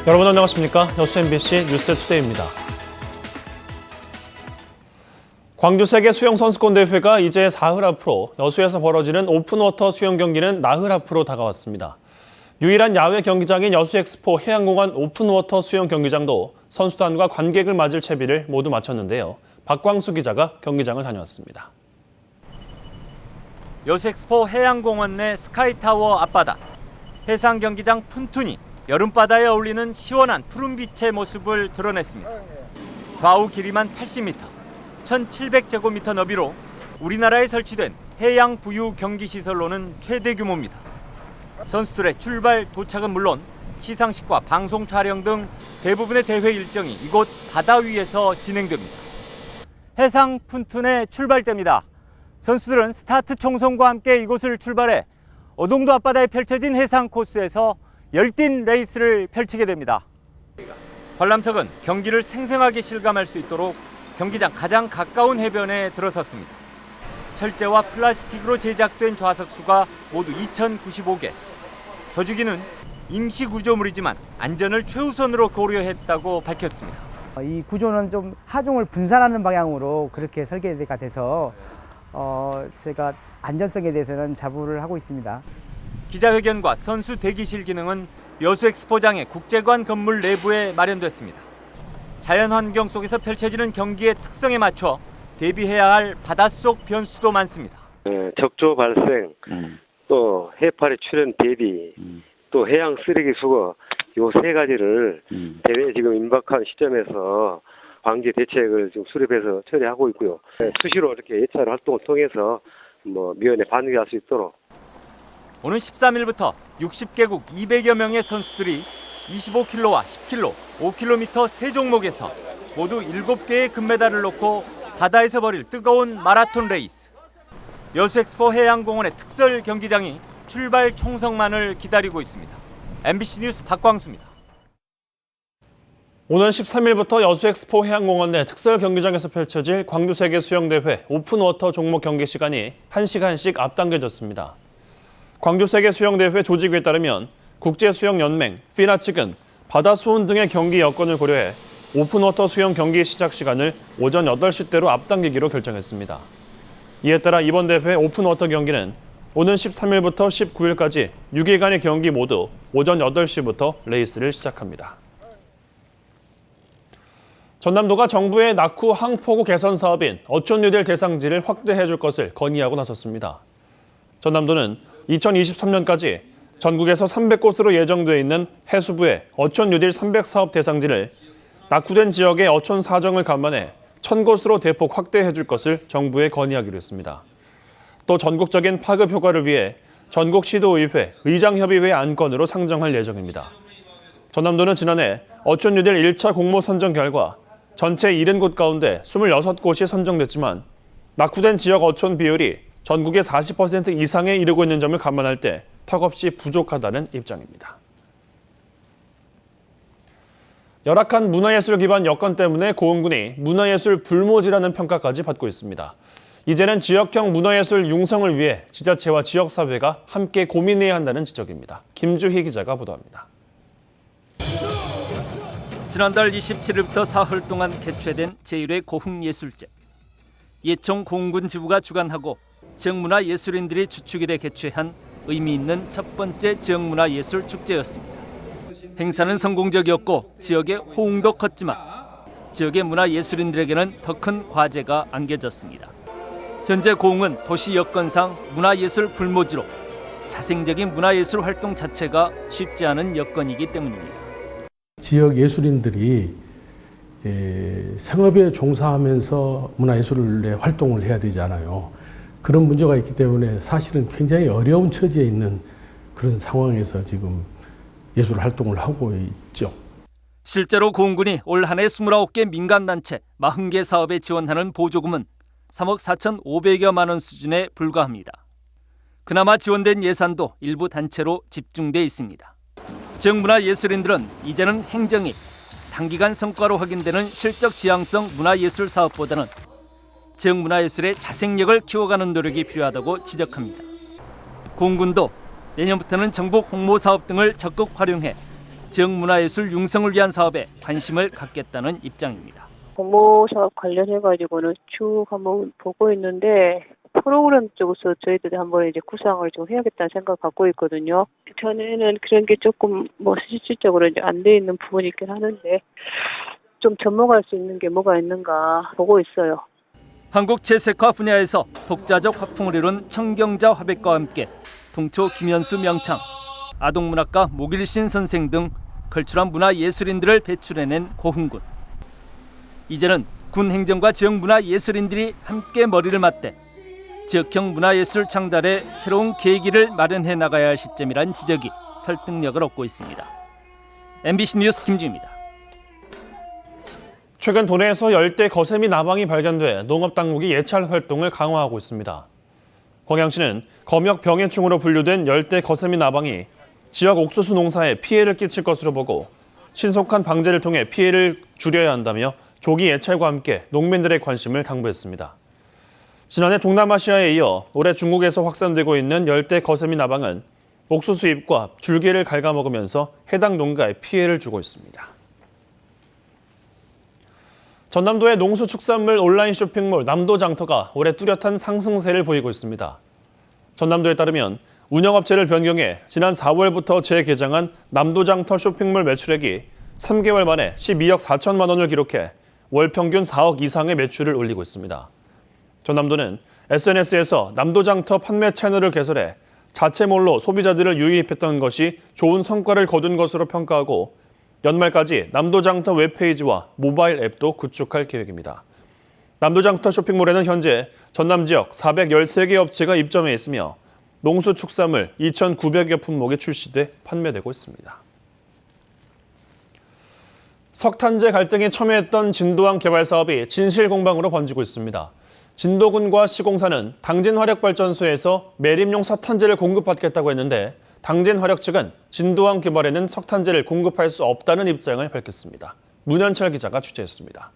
여러분 안녕하십니까? 여수 MBC 뉴스투데이입니다. 광주 세계 수영 선수권 대회가 이제 사흘 앞으로 여수에서 벌어지는 오픈워터 수영 경기는 나흘 앞으로 다가왔습니다. 유일한 야외 경기장인 여수엑스포 해양공원 오픈워터 수영 경기장도 선수단과 관객을 맞을 채비를 모두 마쳤는데요. 박광수 기자가 경기장을 다녀왔습니다. 여수엑스포 해양공원 내 스카이타워 앞바다. 해상 경기장 푼툰이 여름바다에 어울리는 시원한 푸른빛의 모습을 드러냈습니다. 좌우 길이만 80m, 1700제곱미터 너비로 우리나라에 설치된 해양 부유 경기 시설로는 최대 규모입니다. 선수들의 출발, 도착은 물론 시상식과 방송 촬영 등 대부분의 대회 일정이 이곳 바다 위에서 진행됩니다. 해상 푼툰의 출발대입니다. 선수들은 스타트 총성과 함께 이곳을 출발해 어동도 앞바다에 펼쳐진 해상 코스에서 열띤 레이스를 펼치게 됩니다. 관람석은 경기를 생생하게 실감할 수 있도록 경기장 가장 가까운 해변에 들어섰습니다. 철제와 플라스틱으로 제작된 좌석수가 모두 2,095개. 저주기는 임시 구조물이지만 안전을 최우선으로 고려했다고 밝혔습니다. 이 구조는 좀 하중을 분산하는 방향으로 그렇게 설계가 돼서 제가 안전성에 대해서는 자부를 하고 있습니다. 기자회견과 선수 대기실 기능은 여수엑스포장의 국제관 건물 내부에 마련됐습니다. 자연환경 속에서 펼쳐지는 경기의 특성에 맞춰 대비해야 할 바닷속 변수도 많습니다. 적조 발생, 또 해파리 출현 대비, 또 해양 쓰레기 수거, 요 세 가지를 대회에 지금 임박한 시점에서 방지 대책을 지금 수립해서 처리하고 있고요. 수시로 이렇게 예찰 활동을 통해서 미연에 반응할 수 있도록. 오는 13일부터 60개국 200여 명의 선수들이 25km와 10km, 5km 세 종목에서 모두 7개의 금메달을 놓고 바다에서 벌일 뜨거운 마라톤 레이스. 여수엑스포 해양공원의 특설 경기장이 출발 총성만을 기다리고 있습니다. MBC 뉴스 박광수입니다. 오는 13일부터 여수엑스포 해양공원 내 특설 경기장에서 펼쳐질 광주 세계 수영대회 오픈워터 종목 경기 시간이 1시간씩 앞당겨졌습니다. 광주 세계 수영대회 조직위에 따르면 국제수영연맹, 피나 측은 바다 수온 등의 경기 여건을 고려해 오픈워터 수영 경기 시작 시간을 오전 8시대로 앞당기기로 결정했습니다. 이에 따라 이번 대회 오픈워터 경기는 오는 13일부터 19일까지 6일간의 경기 모두 오전 8시부터 레이스를 시작합니다. 전남도가 정부의 낙후 항포구 개선 사업인 어촌뉴딜 대상지를 확대해 줄 것을 건의하고 나섰습니다. 전남도는 2023년까지 전국에서 300곳으로 예정돼 있는 해수부의 어촌뉴딜 300사업 대상지를 낙후된 지역의 어촌 사정을 감안해 1,000곳으로 대폭 확대해 줄 것을 정부에 건의하기로 했습니다. 또 전국적인 파급 효과를 위해 전국시도의회, 의장협의회 안건으로 상정할 예정입니다. 전남도는 지난해 어촌뉴딜 1차 공모 선정 결과 전체 70곳 가운데 26곳이 선정됐지만 낙후된 지역 어촌 비율이 전국의 40% 이상에 이르고 있는 점을 감안할 때 턱없이 부족하다는 입장입니다. 열악한 문화예술 기반 여건 때문에 고흥군이 문화예술 불모지라는 평가까지 받고 있습니다. 이제는 지역형 문화예술 융성을 위해 지자체와 지역사회가 함께 고민해야 한다는 지적입니다. 김주희 기자가 보도합니다. 지난달 27일부터 사흘 동안 개최된 제1회 고흥예술제. 예총 고흥군 지부가 주관하고 지역문화예술인들이 주축이 돼 개최한 의미 있는 첫 번째 지역문화예술 축제였습니다. 행사는 성공적이었고 지역의 호응도 컸지만 지역의 문화예술인들에게는 더 큰 과제가 안겨졌습니다. 현재 고흥은 도시 여건상 문화예술 불모지로 자생적인 문화예술 활동 자체가 쉽지 않은 여건이기 때문입니다. 지역 예술인들이 생업에 종사하면서 문화예술의 활동을 해야 되잖아요. 그런 문제가 있기 때문에 사실은 굉장히 어려운 처지에 있는 그런 상황에서 지금 예술 활동을 하고 있죠. 실제로 고흥군이 올 한 해 29개 민간단체 40개 사업에 지원하는 보조금은 3억 4,500여만 원 수준에 불과합니다. 그나마 지원된 예산도 일부 단체로 집중돼 있습니다. 지역문화예술인들은 이제는 행정이 단기간 성과로 확인되는 실적 지향성 문화예술 사업보다는 지역문화예술의 자생력을 키워가는 노력이 필요하다고 지적합니다. 고흥군도 내년부터는 정복 홍보사업 등을 적극 활용해 지역문화예술 융성을 위한 사업에 관심을 갖겠다는 입장입니다. 공모사업 관련해가지고는 쭉 한번 보고 있는데 프로그램 쪽에서 저희들이 한번 이제 구상을 좀 해야겠다는 생각 갖고 있거든요. 전에는 그런 게 조금 실질적으로 이제 안 돼 있는 부분이 있긴 하는데 좀 접목할 수 있는 게 뭐가 있는가 보고 있어요. 한국 재색화 분야에서 독자적 화풍을 이룬 청경자 화백과 함께 동초 김현수 명창, 아동문학가 목일신 선생 등 걸출한 문화예술인들을 배출해낸 고흥군. 이제는 군 행정과 지역 문화예술인들이 함께 머리를 맞대 지역형 문화예술 창달에 새로운 계기를 마련해 나가야 할 시점이란 지적이 설득력을 얻고 있습니다. MBC 뉴스 김주입니다. 최근 도내에서 열대 거세미 나방이 발견돼 농업당국이 예찰 활동을 강화하고 있습니다. 광양시는 검역 병해충으로 분류된 열대 거세미 나방이 지역 옥수수 농사에 피해를 끼칠 것으로 보고 신속한 방제를 통해 피해를 줄여야 한다며 조기 예찰과 함께 농민들의 관심을 당부했습니다. 지난해 동남아시아에 이어 올해 중국에서 확산되고 있는 열대 거세미 나방은 옥수수 잎과 줄기를 갉아먹으면서 해당 농가에 피해를 주고 있습니다. 전남도의 농수축산물 온라인 쇼핑몰 남도장터가 올해 뚜렷한 상승세를 보이고 있습니다. 전남도에 따르면 운영업체를 변경해 지난 4월부터 재개장한 남도장터 쇼핑몰 매출액이 3개월 만에 12억 4천만 원을 기록해 월 평균 4억 이상의 매출을 올리고 있습니다. 전남도는 SNS에서 남도장터 판매 채널을 개설해 자체몰로 소비자들을 유입했던 것이 좋은 성과를 거둔 것으로 평가하고 연말까지 남도장터 웹페이지와 모바일 앱도 구축할 계획입니다. 남도장터 쇼핑몰에는 현재 전남 지역 413개 업체가 입점해 있으며 농수축산물 2,900여 품목이 출시돼 판매되고 있습니다. 석탄재 갈등에 첨예했던 진도항 개발 사업이 진실공방으로 번지고 있습니다. 진도군과 시공사는 당진화력발전소에서 매립용 석탄재를 공급받겠다고 했는데 당진화력 측은 진도항 개발에는 석탄재를 공급할 수 없다는 입장을 밝혔습니다. 문현철 기자가 취재했습니다.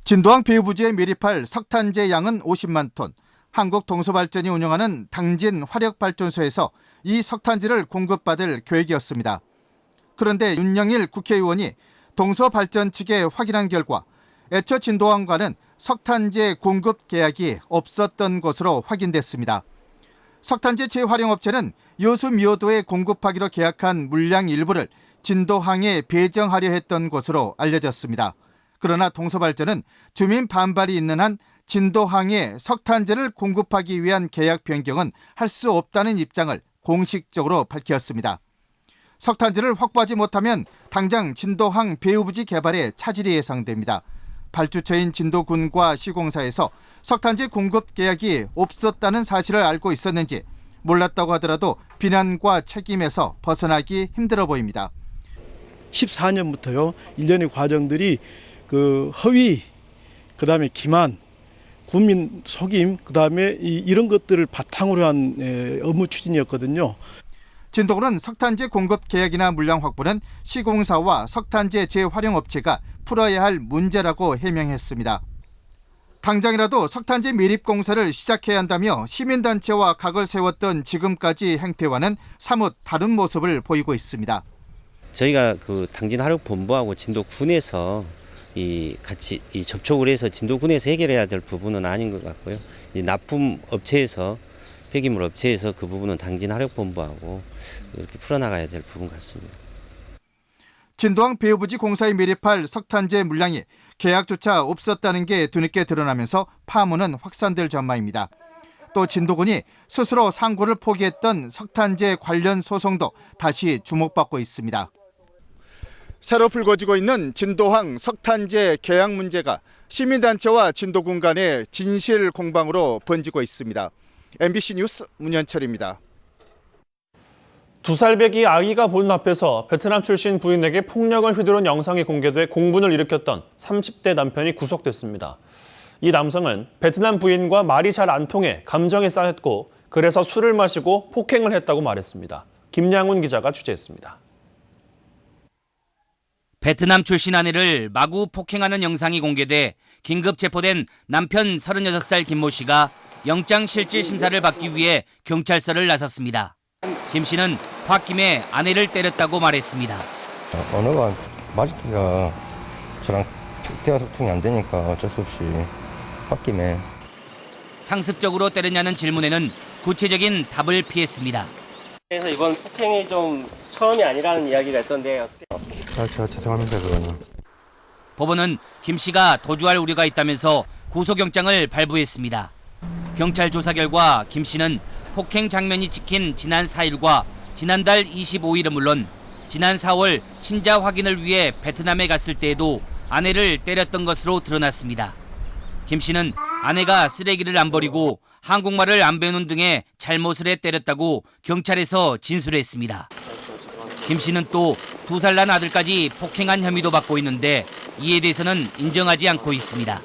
진도항 배후부지에 매립할 석탄재 양은 50만 톤. 한국동서발전이 운영하는 당진화력발전소에서 이 석탄재를 공급받을 계획이었습니다. 그런데 윤영일 국회의원이 동서발전 측에 확인한 결과 애초 진도항과는 석탄재 공급 계약이 없었던 것으로 확인됐습니다. 석탄재 재활용업체는 여수 미호도에 공급하기로 계약한 물량 일부를 진도항에 배정하려 했던 것으로 알려졌습니다. 그러나 동서발전은 주민 반발이 있는 한 진도항에 석탄재를 공급하기 위한 계약 변경은 할 수 없다는 입장을 공식적으로 밝혔습니다. 석탄재를 확보하지 못하면 당장 진도항 배후부지 개발에 차질이 예상됩니다. 발주처인 진도군과 시공사에서 석탄재 공급 계약이 없었다는 사실을 알고 있었는지 몰랐다고 하더라도 비난과 책임에서 벗어나기 힘들어 보입니다. 14년부터요. 일련의 과정들이 허위, 그다음에 기만, 국민 속임, 그다음에 이런 것들을 바탕으로 한 업무 추진이었거든요. 진도군은 석탄재 공급 계약이나 물량 확보는 시공사와 석탄재 재활용업체가 풀어야 할 문제라고 해명했습니다. 당장이라도 석탄재 매립 공사를 시작해야 한다며 시민단체와 각을 세웠던 지금까지 행태와는 사뭇 다른 모습을 보이고 있습니다. 저희가 당진화력본부하고 진도군에서 같이 접촉을 해서 진도군에서 해결해야 될 부분은 아닌 것 같고요. 이 납품 업체에서 폐기물 업체에서 그 부분은 당진화력본부하고 이렇게 풀어나가야 될 부분 같습니다. 진도항 배후부지 공사에 매립할 석탄재 물량이 계약조차 없었다는 게 뒤늦게 드러나면서 파문은 확산될 전망입니다. 또 진도군이 스스로 상고를 포기했던 석탄재 관련 소송도 다시 주목받고 있습니다. 새로 불거지고 있는 진도항 석탄재 계약 문제가 시민단체와 진도군 간의 진실 공방으로 번지고 있습니다. MBC 뉴스 문현철입니다. 2살배기 아기가 보는 앞에서 베트남 출신 부인에게 폭력을 휘두른 영상이 공개돼 공분을 일으켰던 30대 남편이 구속됐습니다. 이 남성은 베트남 부인과 말이 잘 안 통해 감정에 쌓였고 그래서 술을 마시고 폭행을 했다고 말했습니다. 김양훈 기자가 취재했습니다. 베트남 출신 아내를 마구 폭행하는 영상이 공개돼 긴급 체포된 남편 36살 김모 씨가 영장실질 심사를 받기 위해 경찰서를 나섰습니다. 김 씨는 홧김에 아내를 때렸다고 말했습니다. 언어가 맞기가 저랑 대화 소통이 안 되니까 어쩔 수 없이 홧김에. 상습적으로 때렸냐는 질문에는 구체적인 답을 피했습니다. 그래서 이번 폭행이 좀 처음이 아니라는 이야기가 있던데 어떻게? 제가 죄송합니다 그거는. 법원은 김 씨가 도주할 우려가 있다면서 구속영장을 발부했습니다. 경찰 조사 결과 김 씨는 폭행 장면이 찍힌 지난 4일과 지난달 25일은 물론 지난 4월 친자 확인을 위해 베트남에 갔을 때에도 아내를 때렸던 것으로 드러났습니다. 김 씨는 아내가 쓰레기를 안 버리고 한국말을 안 배우는 등의 잘못을 해 때렸다고 경찰에서 진술했습니다. 김 씨는 또 2살 난 아들까지 폭행한 혐의도 받고 있는데 이에 대해서는 인정하지 않고 있습니다.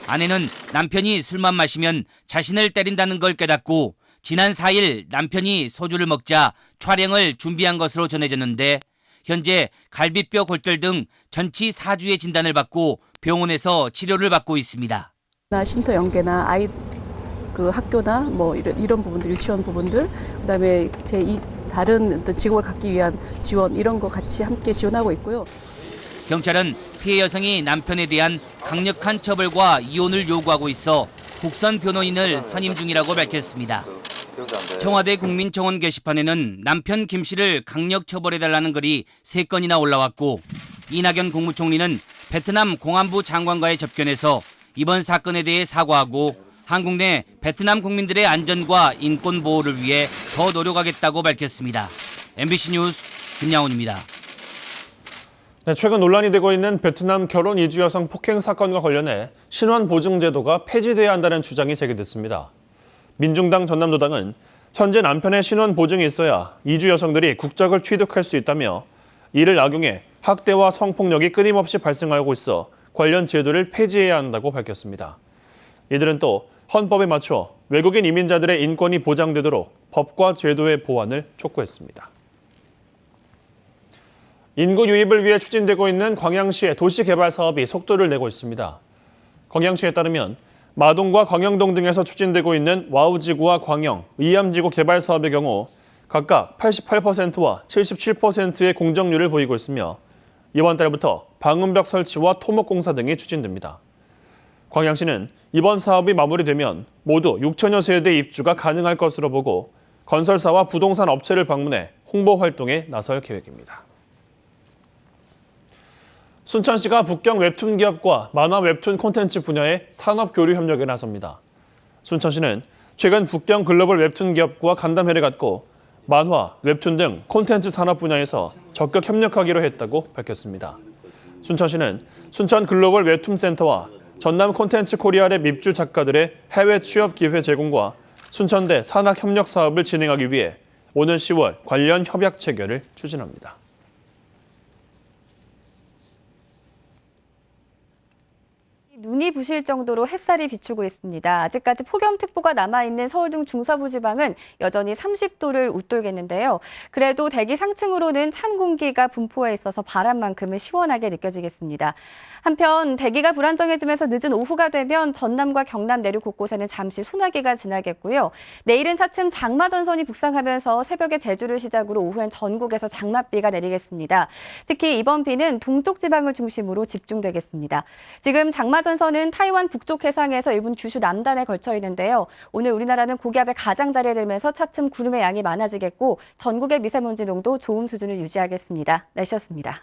아내는 남편이 술만 마시면 자신을 때린다는 걸 깨닫고 지난 4일 남편이 소주를 먹자 촬영을 준비한 것으로 전해졌는데 현재 갈비뼈 골절 등 전치 4주의 진단을 받고 병원에서 치료를 받고 있습니다. 쉼터 연계나 아이 그 학교나 뭐 이런 부분들, 유치원 부분들, 그다음에 다른 직업을 갖기 위한 지원 이런 거 같이 함께 지원하고 있고요. 경찰은 피해 여성이 남편에 대한 강력한 처벌과 이혼을 요구하고 있어 국선 변호인을 선임 중이라고 밝혔습니다. 청와대 국민청원 게시판에는 남편 김 씨를 강력 처벌해달라는 글이 3건이나 올라왔고 이낙연 국무총리는 베트남 공안부 장관과의 접견에서 이번 사건에 대해 사과하고 한국 내 베트남 국민들의 안전과 인권 보호를 위해 더 노력하겠다고 밝혔습니다. MBC 뉴스 김양훈입니다. 네, 최근 논란이 되고 있는 베트남 결혼 이주 여성 폭행 사건과 관련해 신원 보증 제도가 폐지돼야 한다는 주장이 제기됐습니다. 민중당 전남도당은 현재 남편의 신원 보증이 있어야 이주 여성들이 국적을 취득할 수 있다며 이를 악용해 학대와 성폭력이 끊임없이 발생하고 있어 관련 제도를 폐지해야 한다고 밝혔습니다. 이들은 또 헌법에 맞춰 외국인 이민자들의 인권이 보장되도록 법과 제도의 보완을 촉구했습니다. 인구 유입을 위해 추진되고 있는 광양시의 도시개발 사업이 속도를 내고 있습니다. 광양시에 따르면 마동과 광영동 등에서 추진되고 있는 와우지구와 광영, 의암지구 개발 사업의 경우 각각 88%와 77%의 공정률을 보이고 있으며 이번 달부터 방음벽 설치와 토목공사 등이 추진됩니다. 광양시는 이번 사업이 마무리되면 모두 6천여 세대 입주가 가능할 것으로 보고 건설사와 부동산 업체를 방문해 홍보 활동에 나설 계획입니다. 순천시가 북경 웹툰 기업과 만화 웹툰 콘텐츠 분야의 산업 교류 협력에 나섭니다. 순천시는 최근 북경 글로벌 웹툰 기업과 간담회를 갖고 만화, 웹툰 등 콘텐츠 산업 분야에서 적극 협력하기로 했다고 밝혔습니다. 순천시는 순천 글로벌 웹툰 센터와 전남 콘텐츠 코리아랩 입주 작가들의 해외 취업 기회 제공과 순천대 산학 협력 사업을 진행하기 위해 오는 10월 관련 협약 체결을 추진합니다. 눈이 부실 정도로 햇살이 비추고 있습니다. 아직까지 폭염특보가 남아있는 서울 등 중서부 지방은 여전히 30도를 웃돌겠는데요. 그래도 대기 상층으로는 찬 공기가 분포해 있어서 바람만큼은 시원하게 느껴지겠습니다. 한편 대기가 불안정해지면서 늦은 오후가 되면 전남과 경남 내륙 곳곳에는 잠시 소나기가 지나겠고요. 내일은 차츰 장마전선이 북상하면서 새벽에 제주를 시작으로 오후엔 전국에서 장맛비가 내리겠습니다. 특히 이번 비는 동쪽 지방을 중심으로 집중되겠습니다. 지금 장마전선은 타이완 북쪽 해상에서 일본 규슈 남단에 걸쳐 있는데요. 오늘 우리나라는 고기압의 가장자리에 들면서 차츰 구름의 양이 많아지겠고 전국의 미세먼지 농도 좋음 수준을 유지하겠습니다. 날씨였습니다.